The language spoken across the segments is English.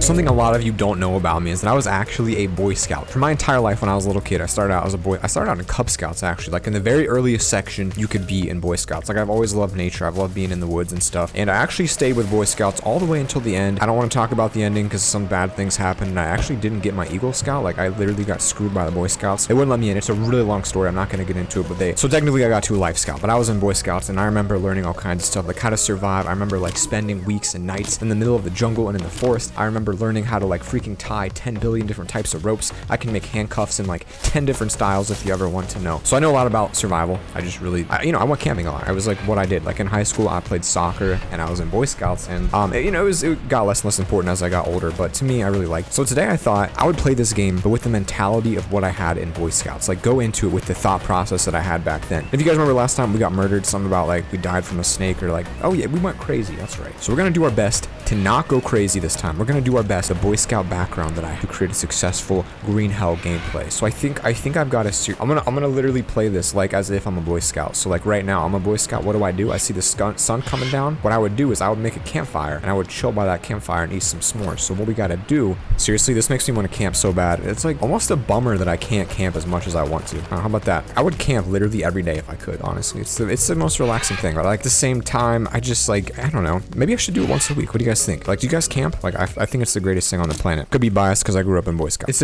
Something a lot of you don't know about me is that I was actually a Boy Scout. For my entire life when I was a little kid, I started out as a boy. I started out in Cub Scouts, actually. Like in the very earliest section, you could be in Boy Scouts. Like I've always loved nature. I've loved being in the woods and stuff. And I actually stayed with Boy Scouts all the way until the end. I don't want to talk about the ending because some bad things happened. And I actually didn't get my Eagle Scout. Like I literally got screwed by the Boy Scouts. They wouldn't let me in. It's a really long story. I'm not going to get into it, but so technically I got to a Life Scout, but I was in Boy Scouts and I remember learning all kinds of stuff, like how to survive. I remember like spending weeks and nights in the middle of the jungle and in the forest. I remember learning how to like freaking tie 10 billion different types of ropes. I can make handcuffs in like 10 different styles if you ever want to know. So I know a lot about survival. I just really, I went camping a lot. I was like what I did. Like in high school, I played soccer and I was in Boy Scouts, and it got less and less important as I got older. But to me, I really liked it. So today I thought I would play this game, but with the mentality of what I had in Boy Scouts. Like go into it with the thought process that I had back then. If you guys remember last time we got murdered, something about like we died from a snake, or like, oh yeah, we went crazy. That's right. So we're gonna do our best to not go crazy this time. We're gonna do our best. The Boy Scout background that I have to create a successful green hell gameplay. So I think I've got I'm gonna literally play this like as if I'm a Boy Scout. So like right now I'm a Boy Scout. What do? I see the sun coming down. What I would do is I would make a campfire and I would chill by that campfire and eat some s'mores. So what we gotta do, seriously, this makes me want to camp so bad. It's like almost a bummer that I can't camp as much as I want to. How about that? I would camp literally every day if I could, honestly. It's the most relaxing thing. But like at the same time, I just like, I don't know, maybe I should do it once a week. What do you guys think? Like, do you guys camp? Like I think it's the greatest thing on the planet. Could be biased because I grew up in Boy Scouts.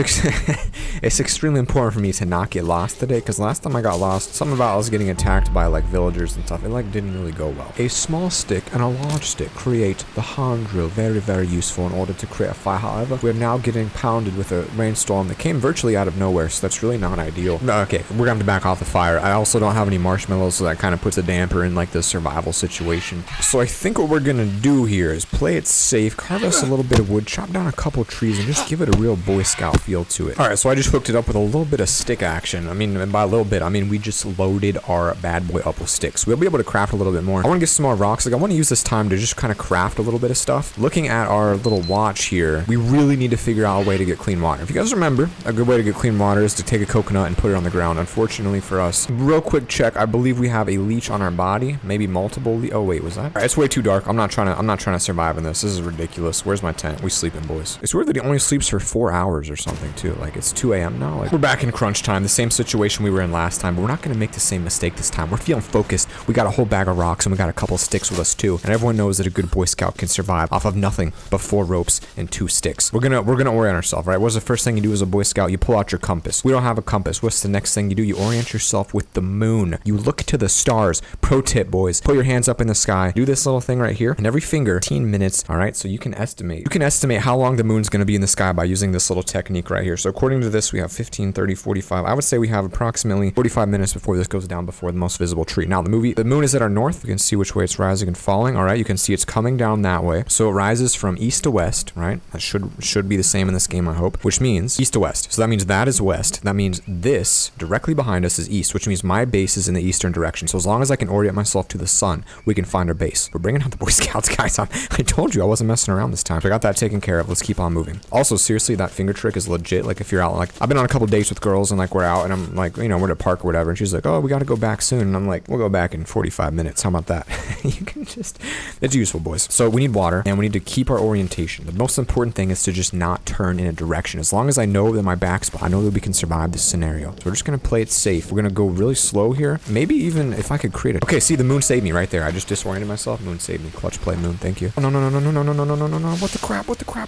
It's extremely important for me to not get lost today, because last time I got lost, something about I was getting attacked by like villagers and stuff. It like didn't really go well. A small stick and a large stick create the hand drill. Very, very useful in order to create a fire. However, we're now getting pounded with a rainstorm that came virtually out of nowhere, so that's really not ideal. Okay, we're gonna have to back off the fire. I also don't have any marshmallows, so that kind of puts a damper in like the survival situation. So I think what we're gonna do here is play it safe, carve us a little bit of wood, chop down a couple trees, and just give it a real Boy Scout feel to it. Alright, so I just hooked it up with a little bit of stick action. I mean, and by a little bit, I mean we just loaded our bad boy up with sticks. We'll be able to craft a little bit more. I want to get some more rocks. Like I want to use this time to just kind of craft a little bit of stuff. Looking at our little watch here, we really need to figure out a way to get clean water. If you guys remember, a good way to get clean water is to take a coconut and put it on the ground. Unfortunately for us, real quick check, I believe we have a leech on our body, maybe multiple oh wait, was that? Alright, it's way too dark. I'm not trying to survive in this. This is ridiculous. Where's my tent? We sleeping, boys. It's weird that he only sleeps for 4 hours or something too. Like it's 2 a.m. now. Like we're back in crunch time, the same situation we were in last time, but we're not gonna make the same mistake this time. We're feeling focused. We got a whole bag of rocks and we got a couple sticks with us too. And everyone knows that a good Boy Scout can survive off of nothing but 4 ropes and 2 sticks. We're gonna orient ourselves, right? What's the first thing you do as a Boy Scout? You pull out your compass. We don't have a compass. What's the next thing you do? You orient yourself with the moon. You look to the stars. Pro tip, boys. Put your hands up in the sky. Do this little thing right here. And every finger, 15 minutes. All right, so you can estimate how long the moon's gonna be in the sky by using this little technique right here. So according to this, we have 15, 30, 45. I would say we have approximately 45 minutes before this goes down before the most visible tree. Now the moon is at our north. You can see which way it's rising and falling. All right, you can see it's coming down that way. So it rises from east to west, right? That should be the same in this game, I hope, which means east to west. So that means that is west. That means this directly behind us is east, which means my base is in the eastern direction. So as long as I can orient myself to the sun, we can find our base. We're bringing out the Boy Scouts, guys. I told you I wasn't messing around this time. So I got that taken care of. Let's keep on moving. Also, seriously, that finger trick is legit. Like if you're out, like I've been on a couple dates with girls and like we're out and I'm like, we're at a park or whatever, and she's like, oh, we got to go back soon, and I'm like, we'll go back in 45 minutes. How about that? You can just, it's useful, boys. So we need water and we need to keep our orientation. The most important thing is to just not turn in a direction. As long as I know that my back's, I know that we can survive this scenario. So we're just gonna play it safe. We're gonna go really slow here. Maybe even if I could create okay, see, the moon saved me right there. I just disoriented myself. Moon saved me. Clutch play, moon. Thank you. Oh, no. What the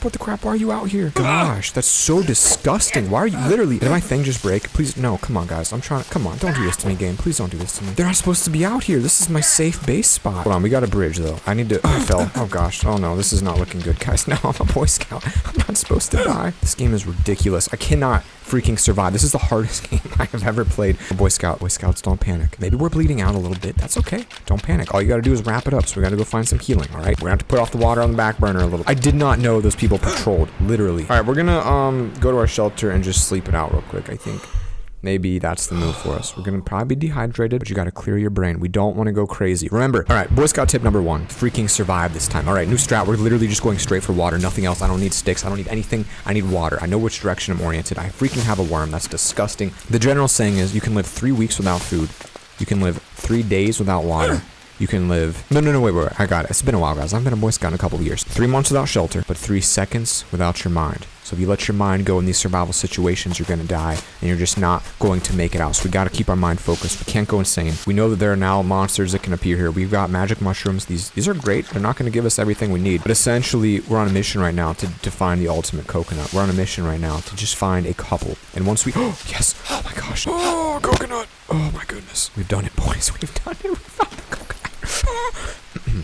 crap? Why are you out here? Gosh, that's so disgusting. Why are you literally, did my thing just break? Please, no, come on, guys. Come on, don't do this to me, game. Please don't do this to me. They're not supposed to be out here. This is my safe base spot. Hold on, we got a bridge though. I need to, I fell. Oh gosh. Oh no, this is not looking good, guys. No, I'm a Boy Scout. I'm not supposed to die. This game is ridiculous. I cannot freaking survive. This is the hardest game I have ever played. Boy Scout. Boy Scouts, don't panic. Maybe we're bleeding out a little bit. That's okay. Don't panic. All you gotta do is wrap it up. So we gotta go find some healing, all right? We're gonna have to put off the water on the back burner a little. I did not know those people patrolled, literally. All right, we're gonna go to our shelter and just sleep it out real quick, I think. Maybe that's the move for us. We're gonna probably be dehydrated, but you gotta clear your brain. We don't want to go crazy. Remember, all right, Boy Scout tip number 1, freaking survive this time. All right, new strat. We're literally just going straight for water, nothing else. I don't need sticks. I don't need anything. I need water. I know which direction I'm oriented. I freaking have a worm. That's disgusting. The general saying is you can live 3 weeks without food. You can live 3 days without water. you can live. No, wait. I got it. It's been a while, guys. I've been a Boy Scout in a couple of years. 3 months without shelter, but 3 seconds without your mind. So if you let your mind go in these survival situations, you're going to die, and you're just not going to make it out. So we got to keep our mind focused. We can't go insane. We know that there are now monsters that can appear here. We've got magic mushrooms. These are great. They're not going to give us everything we need. But essentially, we're on a mission right now to find the ultimate coconut. We're on a mission right now to just find a couple. And once we... Oh, yes. Oh, my gosh. Oh, coconut. Oh, my goodness. We've done it, boys. We've done it. We found the coconut.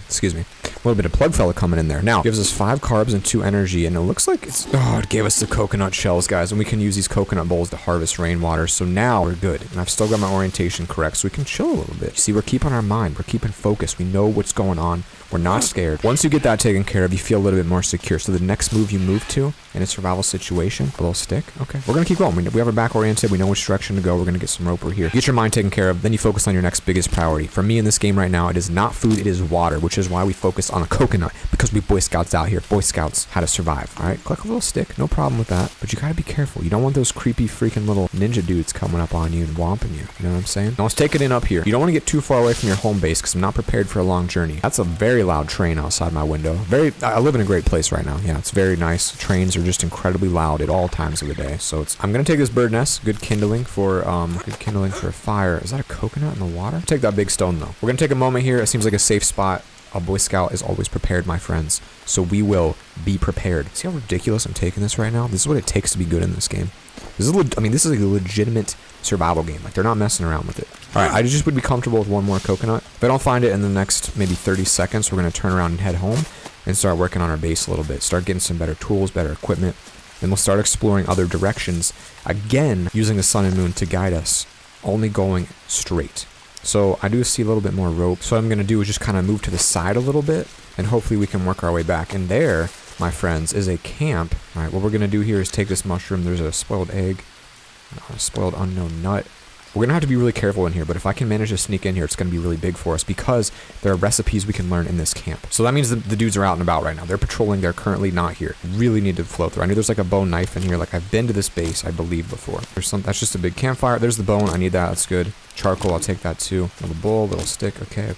Excuse me. A little bit of LoverFella coming in there. Now, gives us 5 carbs and 2 energy, and it looks like it's... Oh, it gave us the coconut shells, guys, and we can use these coconut bowls to harvest rainwater, so now we're good. And I've still got my orientation correct, so we can chill a little bit. You see, we're keeping our mind. We're keeping focus. We know what's going on. We're not scared. Once you get that taken care of, you feel a little bit more secure. So the next move you move to in a survival situation, a little stick. Okay, we're going to keep going. We have our back oriented. We know which direction to go. We're going to get some rope. We're here. Get your mind taken care of. Then you focus on your next biggest priority. For me in this game right now, it is not food. It is water, which is why we focus on a coconut, because we Boy Scouts out here. Boy Scouts, how to survive. All right, collect a little stick. No problem with that. But you got to be careful. You don't want those creepy freaking little ninja dudes coming up on you and whomping you. You know what I'm saying? Now let's take it in up here. You don't want to get too far away from your home base because I'm not prepared for a long journey. That's a very loud train outside my window. I live in a great place right now. Yeah, it's very nice. Trains are just incredibly loud at all times of the day. So I'm gonna take this bird nest. Good kindling for a fire. Is that a coconut in the water? Take that big stone though. We're gonna take a moment here. It seems like a safe spot. A Boy Scout is always prepared, my friends. So we will be prepared. See how ridiculous I'm taking this right now? This is what it takes to be good in this game. This is a legitimate survival game. Like, they're not messing around with it. All right, I just would be comfortable with one more coconut. If I don't find it in the next maybe 30 seconds, we're going to turn around and head home and start working on our base a little bit. Start getting some better tools, better equipment. Then we'll start exploring other directions. Again, using the sun and moon to guide us. Only going straight. So I do see a little bit more rope. So what I'm going to do is just kind of move to the side a little bit, and hopefully we can work our way back. And there, my friends, is a camp. All right, what we're going to do here is take this mushroom. There's a spoiled egg, a spoiled unknown nut. We're going to have to be really careful in here, but if I can manage to sneak in here, it's going to be really big for us because there are recipes we can learn in this camp. So that means the dudes are out and about right now. They're patrolling. They're currently not here. Really need to flow through. I knew there's like a bone knife in here. Like, I've been to this base, I believe, before. That's just a big campfire. There's the bone. I need that. That's good. Charcoal, I'll take that too. Little bowl, little stick. Okay.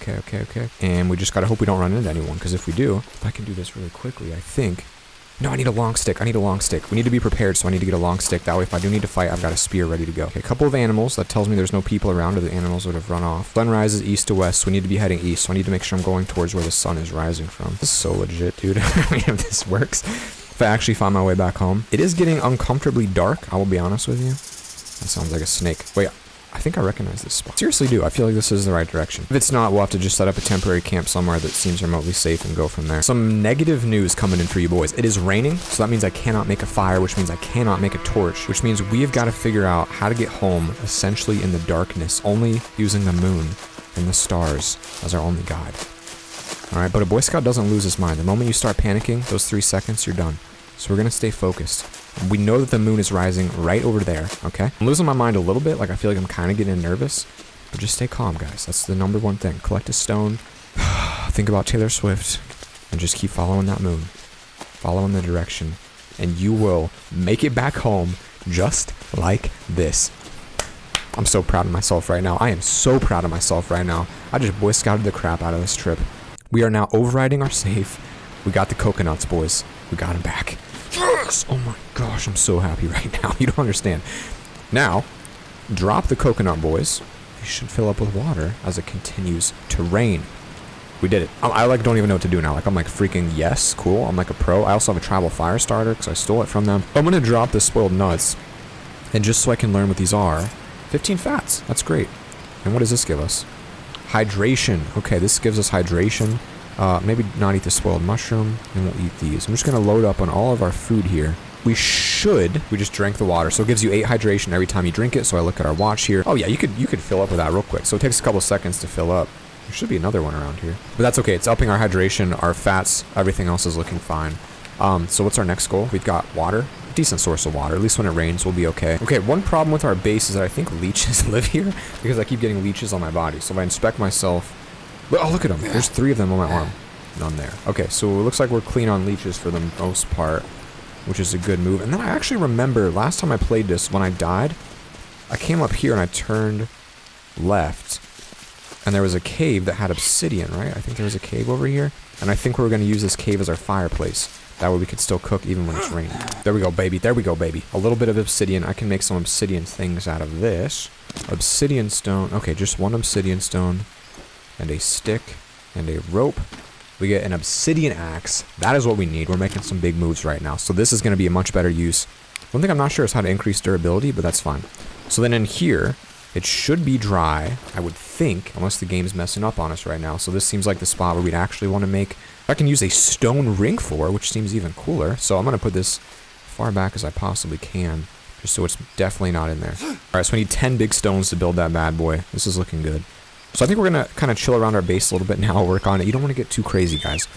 And we just got to hope we don't run into anyone, because if we do, if I can do this really quickly, I think... No, I need a long stick. We need to be prepared, so I need to get a long stick. That way, if I do need to fight, I've got a spear ready to go. Okay, a couple of animals. That tells me there's no people around, or the animals would have run off. Sun rises east to west, so we need to be heading east. So I need to make sure I'm going towards where the sun is rising from. This is so legit, dude. I mean, if this works. If I actually find my way back home. It is getting uncomfortably dark, I will be honest with you. That sounds like a snake. Wait, I think I recognize this spot. Seriously do. I feel like this is the right direction. If it's not, we'll have to just set up a temporary camp somewhere that seems remotely safe and go from there. Some negative news coming in for you boys. It is raining, so that means I cannot make a fire, which means I cannot make a torch, which means we have got to figure out how to get home essentially in the darkness, only using the moon and the stars as our only guide. All right, but a Boy Scout doesn't lose his mind. The moment you start panicking, those 3 seconds, you're done. So we're going to stay focused. We know that the moon is rising right over there, okay? I'm losing my mind a little bit, like I feel like I'm kind of getting nervous, but just stay calm, guys. That's the number one thing. Collect a stone, think about Taylor Swift, and just keep following that moon. Following the direction, and you will make it back home just like this. I'm so proud of myself right now. I am so proud of myself right now. I just Boy Scouted the crap out of this trip. We are now overriding our safe. We got the coconuts, boys. We got them back. Yes! Oh my gosh, I'm so happy right now. You don't understand. Now, drop the coconut, boys. They should fill up with water as it continues to rain. We did it. I like don't even know what to do now. Like, I'm like freaking yes, cool. I'm like a pro. I also have a tribal fire starter because I stole it from them. I'm gonna drop the spoiled nuts, and just so I can learn what these are, 15 fats. That's great. And what does this give us? Hydration. Okay, this gives us hydration. Maybe not eat the spoiled mushroom, and we'll eat these. I'm just going to load up on all of our food here. We just drank the water, so it gives you 8 hydration every time you drink it, so I look at our watch here. Oh yeah, you could fill up with that real quick, so it takes a couple seconds to fill up. There should be another one around here. But that's okay, it's upping our hydration, our fats, everything else is looking fine. So what's our next goal? We've got water. Decent source of water. At least when it rains, we'll be okay. Okay, one problem with our base is that I think leeches live here, because I keep getting leeches on my body. So if I inspect myself... Oh, look at them. There's 3 of them on my arm. None there. Okay, so it looks like we're clean on leeches for the most part, which is a good move. And then I actually remember last time I played this, when I died, I came up here and I turned left. And there was a cave that had obsidian, right? I think there was a cave over here. And I think we're going to use this cave as our fireplace. That way we could still cook even when it's raining. There we go, baby. There we go, baby. A little bit of obsidian. I can make some obsidian things out of this. Obsidian stone. Okay, just one obsidian stone. And a stick. And a rope. We get an obsidian axe. That is what we need. We're making some big moves right now. So this is going to be a much better use. One thing I'm not sure is how to increase durability, but that's fine. So then in here, it should be dry, I would think, unless the game's messing up on us right now. So this seems like the spot where we'd actually want to make... I can use a stone ring floor, which seems even cooler. So I'm going to put this far back as I possibly can, just so it's definitely not in there. All right, so we need 10 big stones to build that bad boy. This is looking good. So I think we're going to kind of chill around our base a little bit now, work on it. You don't want to get too crazy, guys.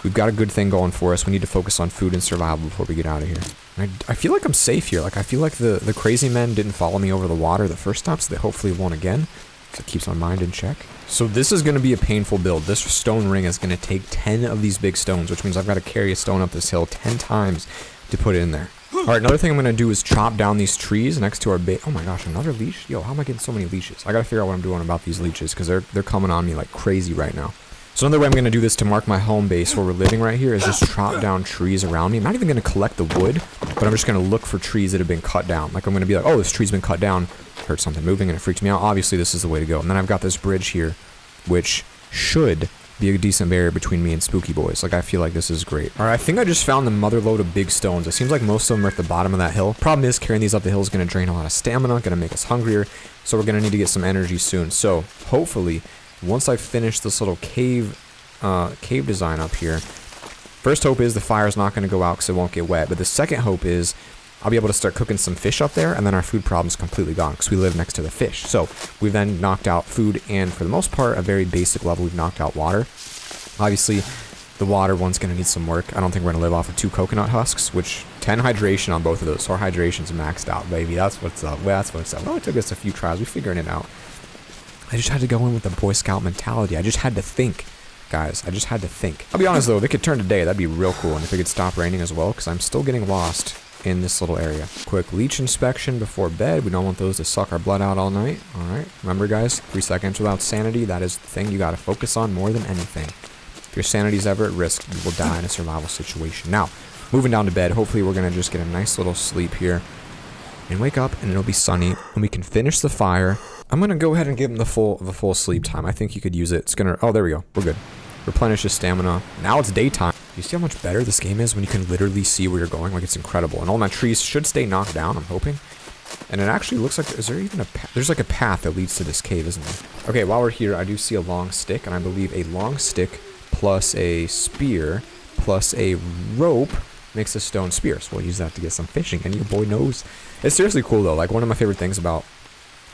We've got a good thing going for us. We need to focus on food and survival before we get out of here. And I feel like I'm safe here. Like, I feel like the crazy men didn't follow me over the water the first time, so they hopefully won't again. So it keeps my mind in check. So this is going to be a painful build. This stone ring is going to take 10 of these big stones, which means I've got to carry a stone up this hill 10 times to put it in there. All right, another thing I'm going to do is chop down these trees next to our base. Oh my gosh, another leash? Yo, how am I getting so many leashes? I got to figure out what I'm doing about these leeches because they're coming on me like crazy right now. So another way I'm going to do this to mark my home base where we're living right here is just chop down trees around me. I'm not even going to collect the wood, but I'm just going to look for trees that have been cut down. Like I'm going to be like, oh, this tree's been cut down. Heard something moving and it freaked me out. Obviously, this is the way to go. And then I've got this bridge here, which should be a decent barrier between me and spooky boys. Like, I feel like this is great. All right, I think I just found the mother load of big stones. It seems like most of them are at the bottom of that hill. Problem is, carrying these up the hill is going to drain a lot of stamina, going to make us hungrier. So we're going to need to get some energy soon. So hopefully, once I finish this little cave design up here, first hope is the fire's not going to go out because it won't get wet. But the second hope is I'll be able to start cooking some fish up there, and then our food problem's completely gone because we live next to the fish. So we've then knocked out food, and for the most part, a very basic level, we've knocked out water. Obviously, the water one's going to need some work. I don't think we're going to live off of 2 coconut husks, which 10 hydration on both of those. So our hydration's maxed out, baby. That's what's up. Well, that's what's up. Well, it took us a few tries. We're figuring it out. I just had to go in with the Boy Scout mentality. I just had to think, guys. I just had to think. I'll be honest, though. If it could turn today, that'd be real cool. And if it could stop raining as well, because I'm still getting lost in this little area. Quick leech inspection before bed. We don't want those to suck our blood out all night. All right. Remember, guys, 3 seconds without sanity. That is the thing you got to focus on more than anything. If your sanity's ever at risk, you will die in a survival situation. Now, moving down to bed. Hopefully, we're going to just get a nice little sleep here and wake up, and it'll be sunny, and we can finish the fire. I'm going to go ahead and give him the full sleep time. I think you could use it. It's going to... Oh, there we go. We're good. Replenish his stamina. Now it's daytime. You see how much better this game is when you can literally see where you're going? Like, it's incredible. And all my trees should stay knocked down, I'm hoping. And it actually looks like... Is there even a path? There's like a path that leads to this cave, isn't there? Okay, while we're here, I do see a long stick. And I believe a long stick plus a spear plus a rope makes a stone spear. So we'll use that to get some fishing. And your boy knows. It's seriously cool, though. Like, one of my favorite things about...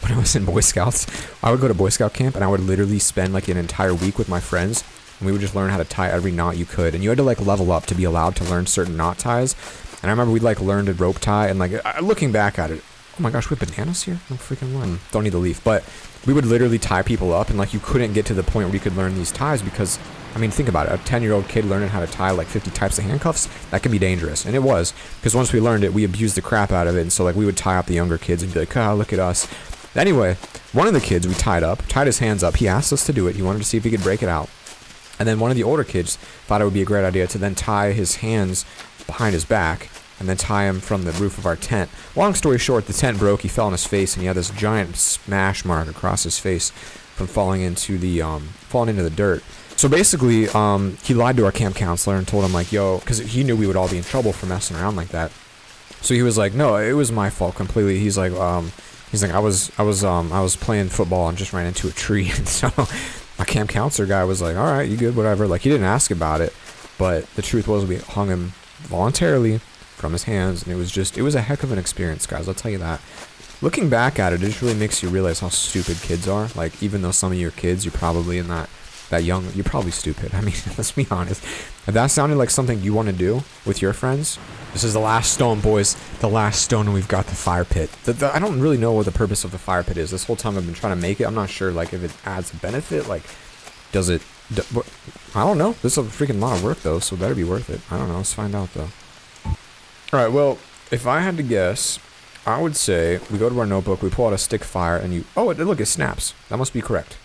When I was in Boy Scouts, I would go to Boy Scout camp and I would literally spend like an entire week with my friends. And we would just learn how to tie every knot you could. And you had to like level up to be allowed to learn certain knot ties. And I remember we'd like learn to rope tie. And like looking back at it, oh my gosh, we have bananas here? No freaking one. Don't need the leaf. But we would literally tie people up. And like you couldn't get to the point where you could learn these ties because, I mean, think about it. A 10-year-old kid learning how to tie like 50 types of handcuffs, that can be dangerous. And it was. Because once we learned it, we abused the crap out of it. And so like we would tie up the younger kids and be like, oh, look at us. Anyway, one of the kids we tied his hands up. He asked us to do it. He wanted to see if he could break it out. And then one of the older kids thought it would be a great idea to then tie his hands behind his back and then tie him from the roof of our tent. Long story short, the tent broke. He fell on his face and he had this giant smash mark across his face from falling into the dirt. So basically, he lied to our camp counselor and told him like, yo, because he knew we would all be in trouble for messing around like that. So he was like, no, it was my fault completely. He's like, I was playing football and just ran into a tree. And so my camp counselor guy was like, all right, you good, whatever. Like, he didn't ask about it, but the truth was we hung him voluntarily from his hands, and it was a heck of an experience, guys, I'll tell you that. Looking back at it, it just really makes you realize how stupid kids are. Like, even though some of you are kids, you're probably in that young, you're probably stupid. I mean, let's be honest. If that sounded like something you want to do with your friends, this is the last stone, boys. The last stone, and we've got the fire pit. I don't really know what the purpose of the fire pit is. This whole time I've been trying to make it. I'm not sure, like, if it adds a benefit. Like, does it... I don't know. This is a freaking lot of work, though, so it better be worth it. I don't know. Let's find out, though. Alright, well, if I had to guess, I would say we go to our notebook, we pull out a stick fire, and you... Oh, look, it snaps. That must be correct.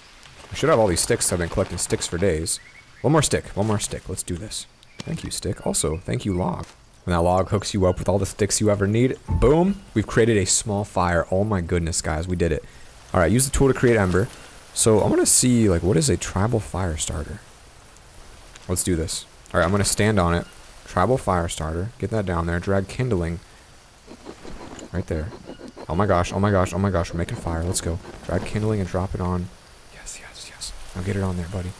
I should have all these sticks. I've been collecting sticks for days. One more stick. One more stick. Let's do this. Thank you, stick. Also, thank you, log. When that log hooks you up with all the sticks you ever need, boom, we've created a small fire. Oh my goodness, guys, we did it. All right, use the tool to create ember. So I want to see, like, what is a tribal fire starter? Let's do this. All right, I'm going to stand on it. Tribal fire starter. Get that down there. Drag kindling. Right there. Oh my gosh, oh my gosh, oh my gosh, we're making fire. Let's go. Drag kindling and drop it on. Yes, yes, yes. Now get it on there, buddy.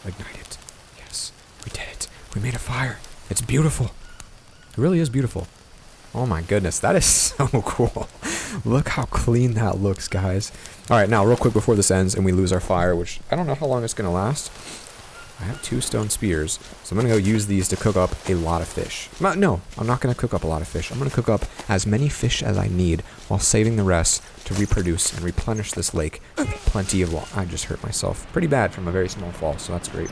Ignite it. Yes, we did it. We made a fire. It's beautiful. It really is beautiful. Oh my goodness, that is so cool. Look how clean that looks, guys. All right, now real quick before this ends and we lose our fire, which I don't know how long it's gonna last. I have 2 stone spears, so I'm gonna go use these to cook up a lot of fish. No, I'm not gonna cook up a lot of fish. I'm gonna cook up as many fish as I need while saving the rest to reproduce and replenish this lake with plenty of water. I just hurt myself pretty bad from a very small fall, so that's great.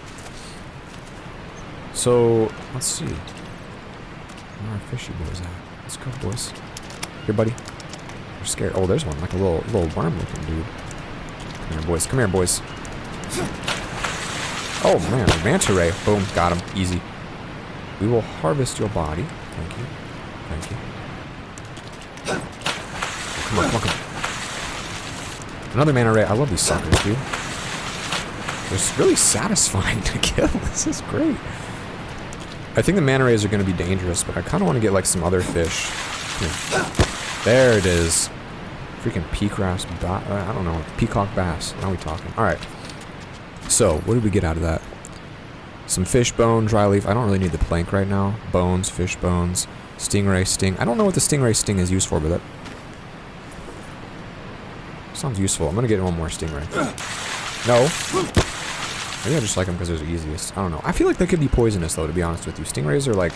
So, let's see. Where are our fishy boys at? Let's go, boys. Here, buddy. We're scared. Oh, there's one, like a little worm-looking dude. Come here, boys. Come here, boys. Oh, man. Manta ray. Boom. Got him. Easy. We will harvest your body. Thank you. Thank you. Oh, come on, come on, come on. Another manta ray. I love these suckers, dude. They're really satisfying to kill. This is great. I think the manta rays are going to be dangerous, but I kind of want to get like some other fish. Here. There it is. Freaking peagrass, I don't know, peacock bass. Now we talking. All right. So, what did we get out of that? Some fish bone, dry leaf. I don't really need the plank right now. Bones, fish bones, stingray sting. I don't know what the stingray sting is used for, but that sounds useful. I'm going to get one more stingray. No. Maybe I just like them because they're the easiest. I don't know. I feel like they could be poisonous, though, to be honest with you. Stingrays are like...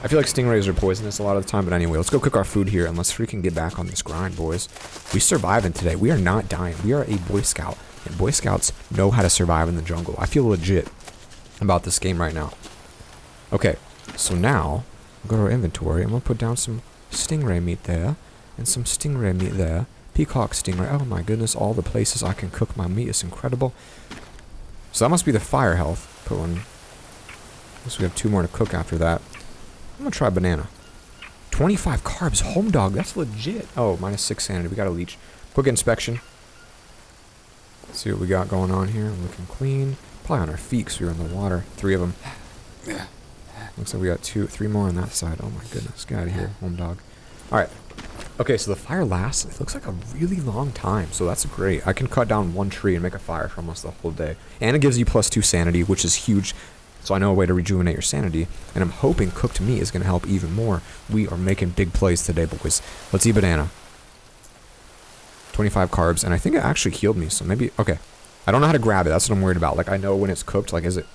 I feel like stingrays are poisonous a lot of the time, but anyway, let's go cook our food here and let's freaking get back on this grind, boys. We surviving today. We are not dying. We are a Boy Scout, and Boy Scouts know how to survive in the jungle. I feel legit about this game right now. Okay, so now, we'll go to our inventory, and we'll put down some stingray meat there, and some stingray meat there. Peacock stingray. Oh my goodness, all the places I can cook my meat is incredible. So that must be the fire health. Put one. I guess we have 2 more to cook after that. I'm gonna try banana. 25 carbs, home dog. That's legit. Oh, -6 sanity. We got a leech. Quick inspection. Let's see what we got going on here. Looking clean. Probably on our feet because we were in the water. 3 of them. Looks like we got 3 more on that side. Oh my goodness. Get out of here, home dog. All right. Okay, so the fire lasts, it looks like a really long time, so that's great. I can cut down 1 tree and make a fire for almost the whole day. And it gives you +2 sanity, which is huge, so I know a way to rejuvenate your sanity. And I'm hoping cooked meat is going to help even more. We are making big plays today, boys. Let's eat banana. 25 carbs, and I think it actually healed me, so maybe... Okay, I don't know how to grab it, that's what I'm worried about. Like, I know when it's cooked, like, is it...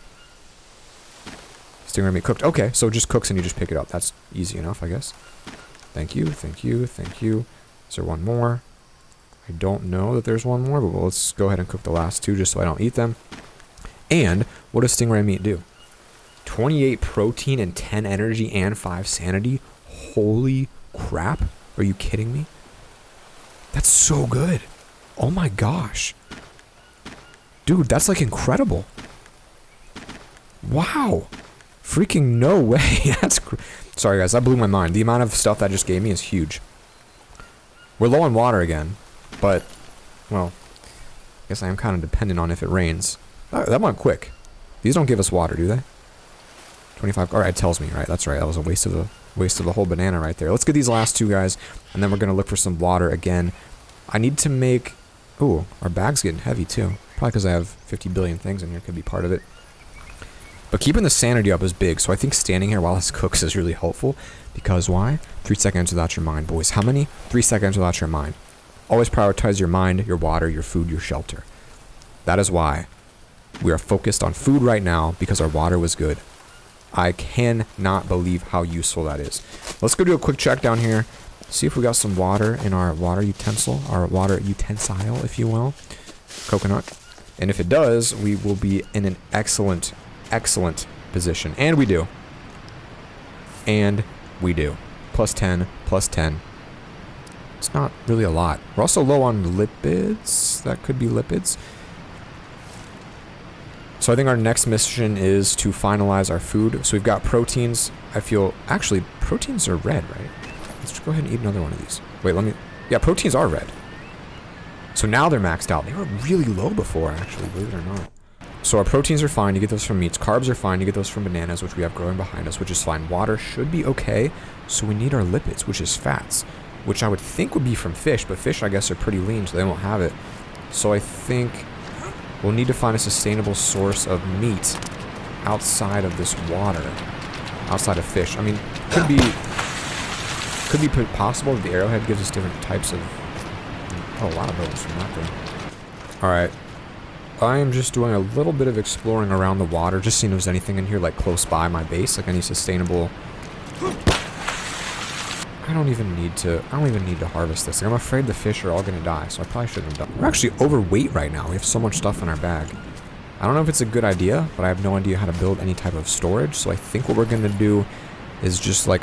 Stingray meat cooked? Okay, so it just cooks and you just pick it up. That's easy enough, I guess. Thank you, thank you, thank you. Is there one more? I don't know that there's one more, but let's go ahead and cook the last 2 just so I don't eat them. And what does stingray meat do? 28 protein and 10 energy and 5 sanity? Holy crap. Are you kidding me? That's so good. Oh my gosh. Dude, that's like incredible. Wow. Freaking no way. That's... Sorry guys, that blew my mind. The amount of stuff that just gave me is huge. We're low on water again, but, well, I guess I am kind of dependent on if it rains. Oh, that went quick. These don't give us water, do they? 25, alright, it tells me, right, that's right, that was a waste of the whole banana right there. Let's get these last 2 guys, and then we're going to look for some water again. I need to make, ooh, our bag's getting heavy too. Probably because I have 50 billion things in here, could be part of it. But keeping the sanity up is big, so I think standing here while this cooks is really helpful. Because why? 3 seconds without your mind, boys. How many? 3 seconds without your mind. Always prioritize your mind, your water, your food, your shelter. That is why we are focused on food right now, because our water was good. I cannot believe how useful that is. Let's go do a quick check down here. See if we got some water in our water utensil, if you will. Coconut. And if it does, we will be in an excellent position. And we do. And we do. +10, +10. It's not really a lot. We're also low on lipids. That could be lipids. So I think our next mission is to finalize our food. So we've got proteins. I feel, actually, proteins are red, right? Let's just go ahead and eat another one of these. Wait, let me, yeah, proteins are red. So now they're maxed out. They were really low before, actually, believe it or not. So our proteins are fine, you get those from meats. Carbs are fine, you get those from bananas, which we have growing behind us, which is fine. Water should be okay. So we need our lipids, which is fats, which I would think would be from fish, but fish, I guess, are pretty lean, so they won't have it. So I think we'll need to find a sustainable source of meat outside of this water, outside of fish. I mean, could be possible that the arrowhead gives us different types of, oh, a lot of those from that thing. All right. I am just doing a little bit of exploring around the water, just seeing if there's anything in here, like, close by my base, like any sustainable... I don't even need to harvest this. Like, I'm afraid the fish are all gonna die, so I probably shouldn't have done. We're actually overweight right now. We have so much stuff in our bag. I don't know if it's a good idea, but I have no idea how to build any type of storage, so I think what we're gonna do is just, like...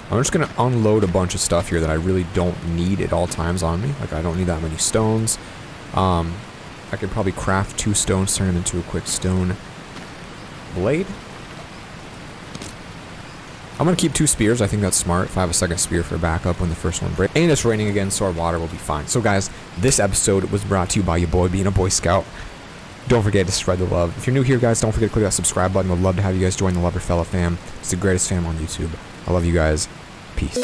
I'm just gonna unload a bunch of stuff here that I really don't need at all times on me. Like, I don't need that many stones. I could probably craft 2 stones, turn them into a quick stone blade. I'm going to keep 2 spears. I think that's smart. If I have a second spear for backup when the first one breaks. And it's raining again, so our water will be fine. So guys, this episode was brought to you by your boy being a Boy Scout. Don't forget to spread the love. If you're new here, guys, don't forget to click that subscribe button. We'd love to have you guys join the LoverFella fam. It's the greatest fam on YouTube. I love you guys. Peace.